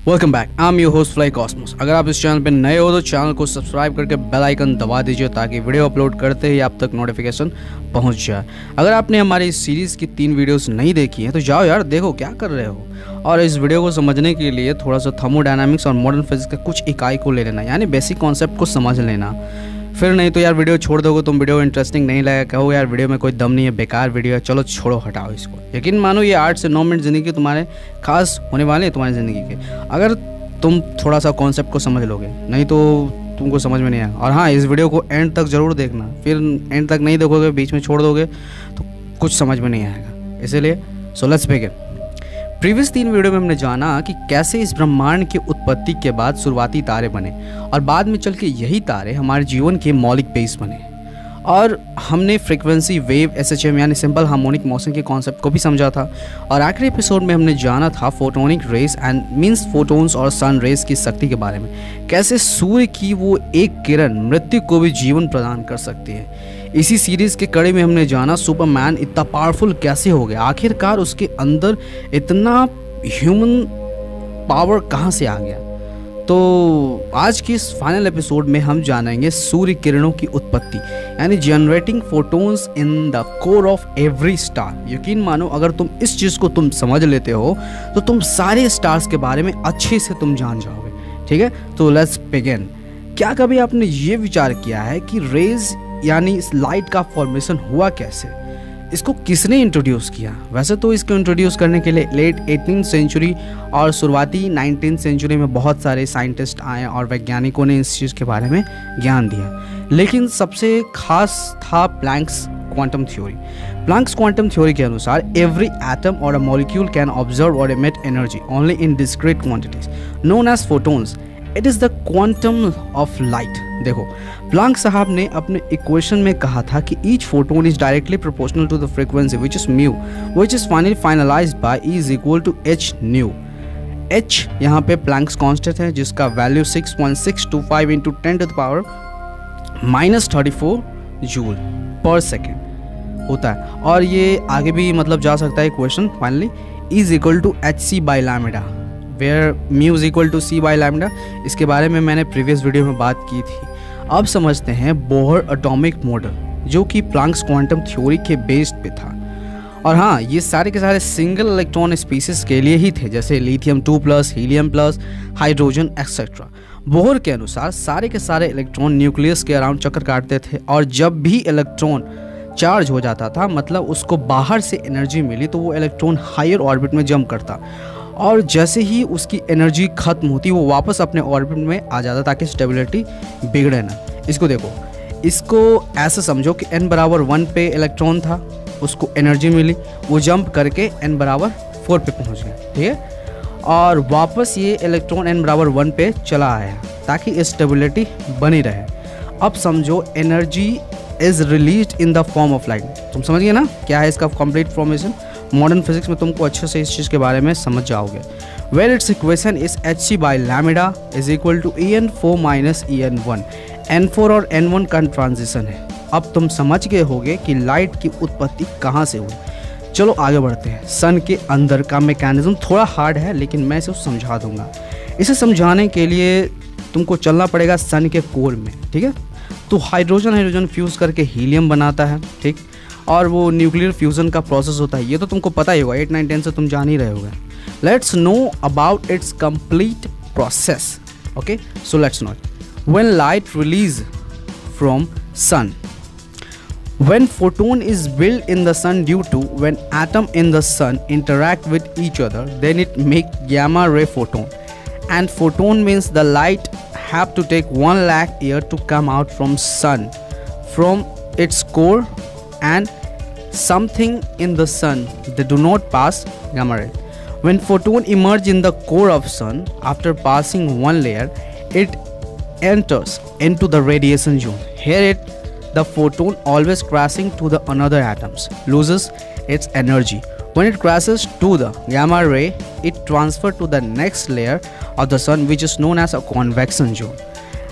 Welcome back, I am your host fly Cosmos. अगर आप इस चैनल पर नए हो तो चैनल को सब्सक्राइब करके बेल आइकन दबा दीजिए ताकि वीडियो अपलोड करते ही आप तक नोटिफिकेशन पहुंच जाए। अगर आपने हमारी इस सीरीज़ की 3 वीडियोस नहीं देखी हैं तो जाओ यार, देखो क्या कर रहे हो। और इस वीडियो को समझने के लिए थोड़ा सा थर्मोडायनामिक्स और मॉडर्न फिजिक्स के कुछ इकाई को ले लेना, यानी बेसिक कॉन्सेप्ट को समझ लेना। फिर नहीं तो यार वीडियो छोड़ दोगे, तुम वीडियो इंटरेस्टिंग नहीं लगेगा, कहो यार वीडियो में कोई दम नहीं है, बेकार वीडियो है, चलो छोड़ो हटाओ इसको। यकीन मानो ये 8 से 9 मिनट ज़िंदगी तुम्हारे खास होने वाले हैं तुम्हारी ज़िंदगी के, अगर तुम थोड़ा सा कॉन्सेप्ट को समझ लोगे, नहीं तो तुमको समझ में नहीं आएगा। और हाँ, इस वीडियो को एंड तक ज़रूर देखना, फिर एंड तक नहीं देखोगे, बीच में छोड़ दोगे तो कुछ समझ में नहीं आएगा। इसीलिए so let's begin. Previous 3 video में हमने जाना कि कैसे इस ब्रह्मांड की उत्पत्ति के बाद शुरुआती तारे बने और बाद में चल के यही तारे हमारे जीवन के मौलिक बेस बने। और हमने फ्रीक्वेंसी वेव SHM यानी सिंपल हार्मोनिक मोशन के कॉन्सेप्ट को भी समझा था। और आखिरी एपिसोड में हमने जाना था photonic rays and means photons और सन रेस की शक्ति के बारे में, कैसे सूर्य की वो एक किरण मृत्यु को भी जीवन प्रदान कर सकती है। इसी सीरीज़ के कड़ी में हमने जाना सुपरमैन इतना पावरफुल कैसे हो गया, आखिरकार उसके अंदर इतना ह्यूमन पावर कहाँ से आ गया। तो आज की इस फाइनल एपिसोड में हम जानेंगे सूर्य किरणों की उत्पत्ति, यानी generating photons in the core of every star. यकीन मानो अगर तुम इस चीज़ को तुम समझ लेते हो तो तुम सारे स्टार्स के बारे में अच्छे से तुम जान जाओगे। ठीक है, तो लेट्स बिगिन। क्या कभी आपने ये विचार किया है कि रेज यानी इस लाइट का फॉर्मेशन हुआ कैसे, इसको किसने इंट्रोड्यूस किया? वैसे तो इसको इंट्रोड्यूस करने के लिए लेट 18th सेंचुरी और शुरुआती 19th सेंचुरी में बहुत सारे साइंटिस्ट आए और वैज्ञानिकों ने इस चीज़ के बारे में ज्ञान दिया, लेकिन सबसे खास था Planck's quantum theory. Planck's quantum theory के अनुसार एवरी एटम और अ मॉलिक्यूल कैन ऑब्जर्व और emit energy only in discrete quantities known as photons. It is the quantum of light. देखो, प्लैंक साहब ने अपने इक्वेशन में कहा था कि each photon is directly proportional to the frequency which is mu which is finally finalised by E is equal to h nu. h यहाँ पे प्लैंक्स कांस्टेंट है जिसका value 6.625 into 10 to the power -34 joule per second होता है। और ये आगे भी मतलब जा सकता है equation finally E is equal to hc by lambda where mu is equal to c by lambda. इसके बारे में मैंने प्रीवियस वीडियो में बात की थी। अब समझते हैं बोहर एटॉमिक मॉडल, जो कि प्लैंक्स क्वांटम थ्योरी के बेस्ड पे था। और हाँ, ये सारे के सारे सिंगल इलेक्ट्रॉन स्पीसीज के लिए ही थे, जैसे lithium 2+, helium plus, hydrogen etcetera. Bohr के अनुसार सारे के सारे इलेक्ट्रॉन न्यूक्लियस के अराउंड चक्कर काटते थे और जब भी इलेक्ट्रॉन चार्ज हो जाता था, मतलब उसको बाहर से एनर्जी मिली, तो वो इलेक्ट्रॉन हायर ऑर्बिट में जंप करता और जैसे ही उसकी एनर्जी खत्म होती वो वापस अपने ऑर्बिट में आ जाता ताकि स्टेबिलिटी बिगड़े ना। इसको देखो, इसको ऐसे समझो कि n बराबर 1 पे इलेक्ट्रॉन था, उसको एनर्जी मिली, वो जंप करके n बराबर 4 पे पहुंच गया। ठीक है, और वापस ये इलेक्ट्रॉन n बराबर 1 पे चला आया ताकि स्टेबिलिटी बनी रहे। अब समझो energy is released in the form of light. तुम समझ गए ना क्या है इसका कंप्लीट फॉर्मेशन? मॉडर्न फिजिक्स में तुमको अच्छे से इस चीज़ के बारे में समझ जाओगे। Where its equation is hc by lambda is equal to En4 minus En1। N4 और N1 का ट्रांजिशन है। अब तुम समझ गए होगे कि लाइट की उत्पत्ति कहाँ से हुई। चलो आगे बढ़ते हैं। सन के अंदर का मैकेनिज्म थोड़ा हार्ड है, लेकिन मैं इसे समझा दूंगा। इसे समझाने के लिए तुमको चलना पड़ेगा सन के कोर में। ठीक है, तो हाइड्रोजन फ्यूज़ करके हीलियम बनाता है, ठीक, और वो न्यूक्लियर फ्यूज़न का प्रोसेस होता है। ये तो तुमको पता ही होगा, 8, 9, 10 से तुम जान ही रहे होगे। Let's know about its complete process. Okay, so let's know when light release from sun, when photon is built in the sun due to when atom in the sun interact with each other, then it make gamma ray photon. And photon means the light have to take 1 lakh year to come out from sun from its core, and something in the sun they do not pass gamma ray. When photon emerge in the core of sun after passing one layer, it enters into the radiation zone. Here the photon always crashing to the another atoms loses its energy. When it crashes to the gamma ray, it transfer to the next layer of the sun, which is known as a convection zone,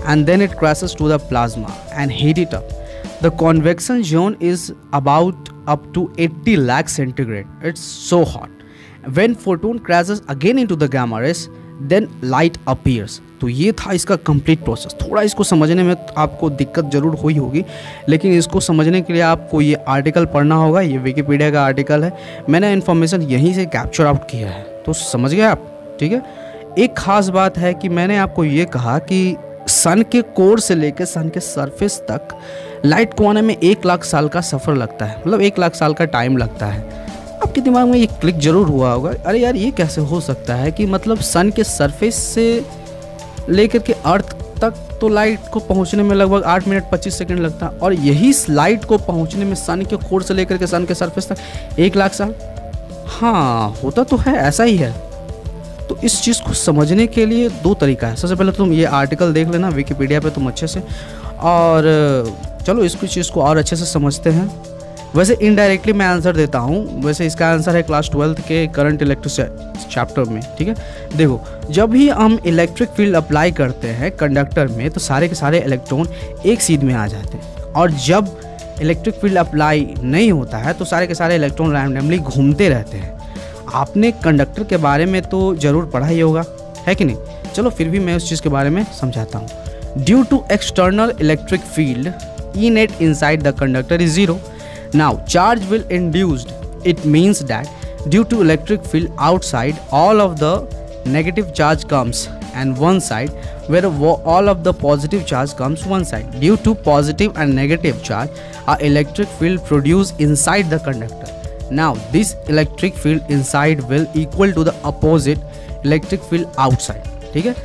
and then it crashes to the plasma and heat it up. The convection zone is about up to 80 lakh centigrade. It's so hot. When photon crashes again into the gamma rays, then light appears. तो ये था इसका complete process. थोड़ा इसको समझने में आपको दिक्कत ज़रूर हुई होगी, लेकिन इसको समझने के लिए आपको ये आर्टिकल पढ़ना होगा। ये विकिपीडिया का आर्टिकल है, मैंने इन्फॉर्मेशन यहीं से कैप्चर आउट किया है। तो समझ गए आप, ठीक है। एक ख़ास बात है कि मैंने आपको ये कहा कि सन के कोर से लेकर सन के सरफेस तक लाइट को आने में 1 लाख साल का सफ़र लगता है, मतलब 1 लाख साल का टाइम लगता है। आपके दिमाग में ये क्लिक ज़रूर हुआ होगा, अरे यार ये कैसे हो सकता है कि मतलब सन के सरफेस से लेकर के अर्थ तक तो लाइट को पहुंचने में लगभग 8 मिनट 25 सेकंड लगता है, और यही लाइट को पहुंचने में सन के कोर से लेकर के सन के सरफेस तक 1 लाख साल। हाँ, होता तो है, ऐसा ही है। तो इस चीज़ को समझने के लिए 2 तरीका है। सबसे पहले तुम ये आर्टिकल देख लेना विकिपीडिया पे तुम अच्छे से, और चलो इसको चीज़ को और अच्छे से समझते हैं। वैसे इनडायरेक्टली मैं आंसर देता हूँ, वैसे इसका आंसर है क्लास 12 के करंट इलेक्ट्रिक चैप्टर में, ठीक है। देखो, जब भी हम इलेक्ट्रिक फील्ड अप्लाई करते हैं कंडक्टर में तो सारे के सारे इलेक्ट्रॉन एक सीध में आ जाते हैं, और जब इलेक्ट्रिक फील्ड अप्लाई नहीं होता है तो सारे के सारे इलेक्ट्रॉन रैंडमली घूमते रहते हैं। आपने कंडक्टर के बारे में तो ज़रूर पढ़ा ही होगा, है कि नहीं। चलो फिर भी मैं उस चीज़ के बारे में समझाता हूँ। Due to external electric field E net inside the conductor is 0. Now charge will induced. It means that due to electric field outside, all of the negative charge comes and one side, where all of the positive charge comes one side. Due to positive and negative charge, a electric field produced inside the conductor. Now this electric field inside will equal to the opposite electric field outside. ठीक है,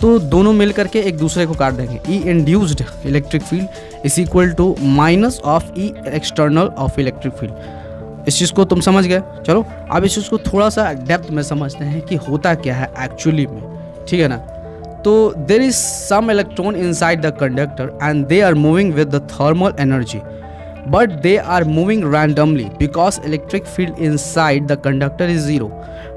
तो दोनों मिल करके एक दूसरे को काट देंगे। E induced electric field is equal to minus of E external of electric field. इस चीज़ को तुम समझ गए। चलो अब इस चीज़ को थोड़ा सा डेप्थ में समझते हैं कि होता क्या है एक्चुअली में, ठीक है ना। तो there is some electron inside the conductor and they are moving with the thermal energy, but they are moving randomly because electric field inside the conductor is 0,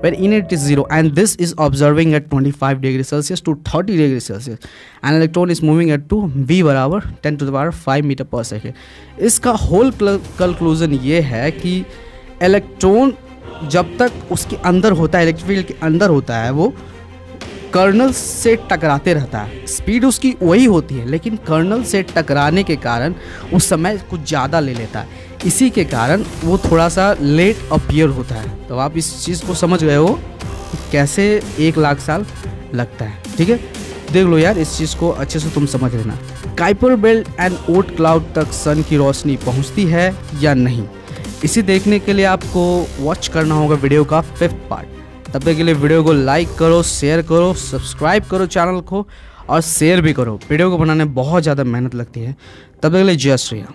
where in it is 0, and this is observing at 25 degrees Celsius to 30 degrees Celsius, and electron is moving at 2 v बराबर 10 to the power 5 metre पर second. इसका whole conclusion ये है कि electron जब तक उसके अंदर होता है, इलेक्ट्रिक फील्ड के अंदर होता है, वो कर्नल से टकराते रहता है। स्पीड उसकी वही होती है, लेकिन कर्नल से टकराने के कारण उस समय कुछ ज़्यादा ले लेता है, इसी के कारण वो थोड़ा सा लेट अपीयर होता है। तो आप इस चीज़ को समझ गए हो कि कैसे 1 लाख साल लगता है, ठीक है। देख लो यार, इस चीज़ को अच्छे से तुम समझ लेना। Kuiper belt and Oort cloud तक सन की रोशनी पहुँचती है या नहीं, इसे देखने के लिए आपको वॉच करना होगा वीडियो का 5th पार्ट। तब तक के लिए वीडियो को लाइक करो, शेयर करो, सब्सक्राइब करो चैनल को, और शेयर भी करो। वीडियो को बनाने में बहुत ज़्यादा मेहनत लगती है। तब तक के लिए जय श्री राम।